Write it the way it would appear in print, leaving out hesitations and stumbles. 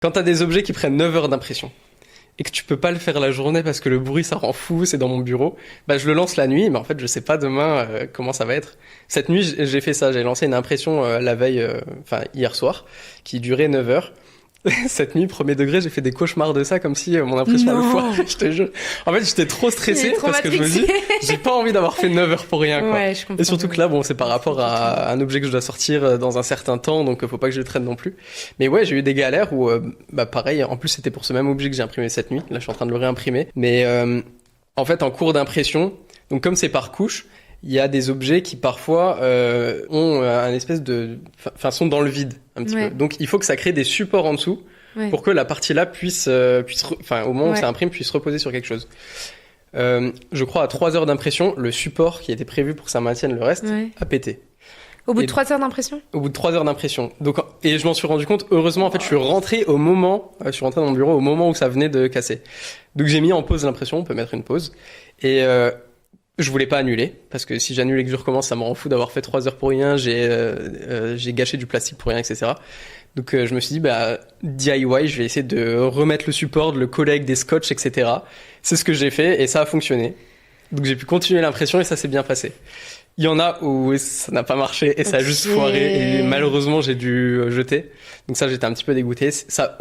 Quand t'as des objets qui prennent 9 heures d'impression et que tu peux pas le faire la journée parce que le bruit ça rend fou, c'est dans mon bureau, bah je le lance la nuit, mais en fait je sais pas demain comment ça va être. Cette nuit j'ai fait ça, j'ai lancé une impression la veille, enfin hier soir, qui durait 9 heures. Cette nuit, premier degré, j'ai fait des cauchemars de ça comme si mon impression allait foirer, je te jure. En fait, j'étais trop stressé parce que je me dis, j'ai pas envie d'avoir fait 9 heures pour rien, quoi. Ouais, je comprends. Et surtout que là, bon, c'est par rapport à un objet que je dois sortir dans un certain temps, donc faut pas que je le traîne non plus. Mais ouais, j'ai eu des galères où, bah pareil, en plus c'était pour ce même objet que j'ai imprimé cette nuit. Là, je suis en train de le réimprimer. Mais en fait, en cours d'impression, donc comme c'est par couche, il y a des objets qui parfois ont un espèce de, enfin sont dans le vide un petit peu. Donc il faut que ça crée des supports en dessous pour que la partie là puisse, enfin au moment où ça imprime, puisse reposer sur quelque chose. Je crois à 3 heures d'impression, le support qui était prévu pour que ça maintienne le reste a pété. Au bout de 3 heures d'impression? Au bout de 3 heures d'impression. Donc, et je m'en suis rendu compte, heureusement, en fait, je suis rentré dans mon bureau au moment où ça venait de casser. Donc j'ai mis en pause l'impression, on peut mettre une pause. Et je voulais pas annuler, parce que si j'annule et que je recommence, ça me rend fou d'avoir fait 3 heures pour rien, j'ai gâché du plastique pour rien, etc. Donc je me suis dit, bah DIY, je vais essayer de remettre le support, de le coller avec des scotch, etc. C'est ce que j'ai fait et ça a fonctionné. Donc j'ai pu continuer l'impression et ça s'est bien passé. Il y en a où ça n'a pas marché et ça a juste foiré et malheureusement j'ai dû jeter. Donc ça, j'étais un petit peu dégoûté. Ça